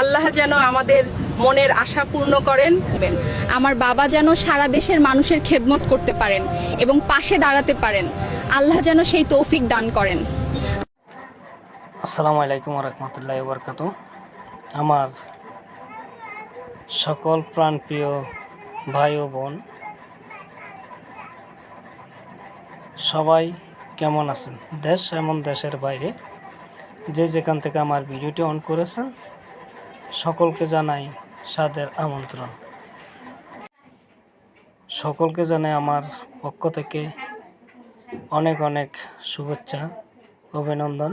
আল্লাহ যেন আমাদের মনের আশা পূর্ণ করেন। আমার বাবা যেন সারা দেশের মানুষের খেদমত করতে পারেন এবং পাশে দাঁড়াতে পারেন। আল্লাহ যেন সেই তৌফিক দান করেন। আসসালামু আলাইকুম রহমতুল্লাহি ওয়া বারাকাতুহু। আমার সকল প্রাণপ্রিয় ভাই ও বোন সবাই কেমন আছেন? দেশ এমন দেশের বাইরে যে যেখান থেকে আমার ভিডিওটি অন করেছেন সকলকে জানাই সাদর আমন্ত্রণ। সকলকে জানাই আমার পক্ষ থেকে অনেক অনেক শুভেচ্ছা, অভিনন্দন।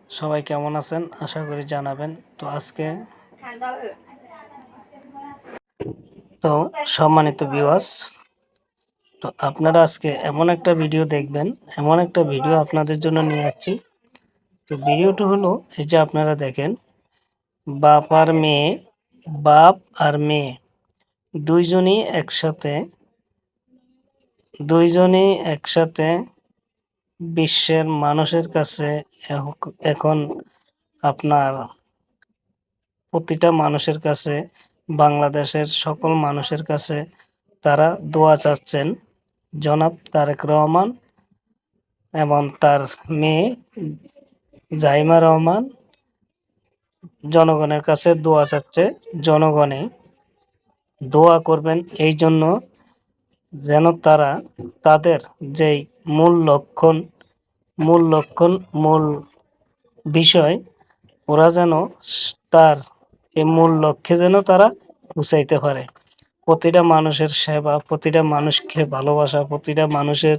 সবাই কেমন আছেন আশা করি জানাবেন। তো আজকে সম্মানিত ভিউয়ার্স, তো আপনারা আজকে এমন একটা ভিডিও দেখবেন, এমন একটা ভিডিও আপনাদের জন্য নিয়ে যাচ্ছি। তো ভিডিওটা হলো এই যে আপনারা দেখেন, বাপ আর মেয়ে দুইজনই একসাথে বিশ্বের মানুষের কাছে এখন আপনার প্রতিটা মানুষের কাছে, বাংলাদেশের সকল মানুষের কাছে তারা দোয়া চাচ্ছেন। জনাব তারেক রহমান এবং তার মেয়ে জাইমা রহমান জনগণের কাছে দোয়া চাচ্ছে। জনগণে দোয়া করবেন এই জন্য যেন তারা তাদের যেই মূল বিষয়, ওরা যেন তার এই মূল লক্ষ্যে যেন তারা পৌঁছাইতে পারে। প্রতিটা মানুষের সেবা, প্রতিটা মানুষকে ভালোবাসা, প্রতিটা মানুষের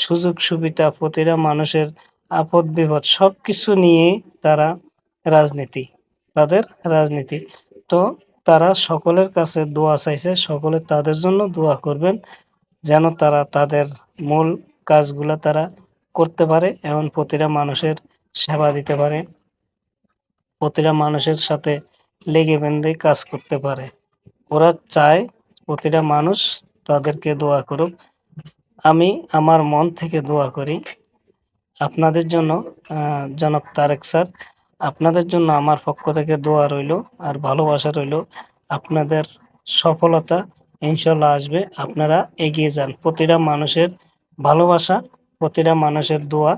সুযোগ সুবিধা, প্রতিটা মানুষের আপদ বিপদ সব কিছু নিয়ে তারা তাদের রাজনীতি। তো তারা সকলের কাছে দোয়া চাইছে, সকলে তাদের জন্য দোয়া করবেন যেন তারা তাদের মূল কাজগুলো তারা করতে পারে এবং প্রতিটা মানুষের সেবা দিতে পারে, প্রতিটা মানুষের সাথে লেগে বেঁধে কাজ করতে পারে। ওরা চায় প্রতিটা মানুষ তাদেরকে দোয়া করুক। আমি আমার মন থেকে দোয়া করি আপনাদের জন্য। জনাব তারেক স্যার, আপনাদের জন্য আমার পক্ষ থেকে দোয়া রইল আর ভালোবাসা রইল। আপনাদের সফলতা ইনশাল্লাহ আসবে। আপনারা এগিয়ে যান। প্রতিটা মানুষের ভালোবাসা, প্রতিটা মানুষের দোয়া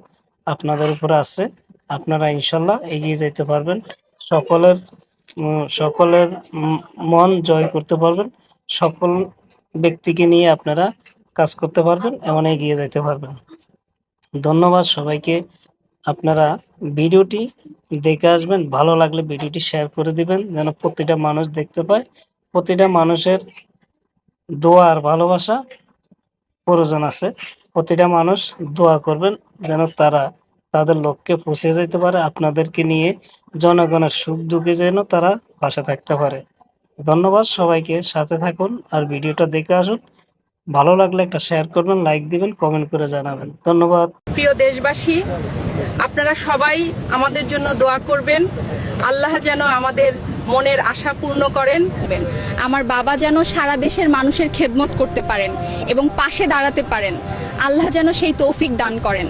আপনাদের উপরে আছে। আপনারা ইনশাল্লাহ এগিয়ে যেতে পারবেন। সকলের মন জয় করতে পারবেন। সকল ব্যক্তিকে নিয়ে আপনারা কাজ করতে পারবেন এবং এগিয়ে যেতে পারবেন। ধন্যবাদ সবাইকে। আপনারা ভিডিওটি দেখে আসবেন, ভালো লাগলে ভিডিওটি শেয়ার করে দিবেন যেন প্রতিটা মানুষ দেখতে পায়। প্রতিটা মানুষের দোয়া আর ভালোবাসা প্রয়োজন আছে। প্রতিটা মানুষ দোয়া করবেন যেন তারা তাদের লক্ষ্যে পৌঁছে যেতে পারে। আপনাদেরকে নিয়ে জনগণের সুখ দুঃখে যেন তারা পাশে থাকতে পারে। ধন্যবাদ সবাইকে, সাথে থাকুন আর ভিডিওটা দেখে আসুন। ভালো লাগলে একটা শেয়ার করবেন, লাইক দিবেন, কমেন্ট করে জানাবেন। ধন্যবাদ। প্রিয় দেশবাসী, আপনারা সবাই আমাদের জন্য দোয়া করবেন। আল্লাহ যেন আমাদের মনের আশা পূর্ণ করেন। আমার বাবা যেন সারা দেশের মানুষের খেদমত করতে পারেন এবং পাশে দাঁড়াতে পারেন। আল্লাহ যেন সেই তৌফিক দান করেন।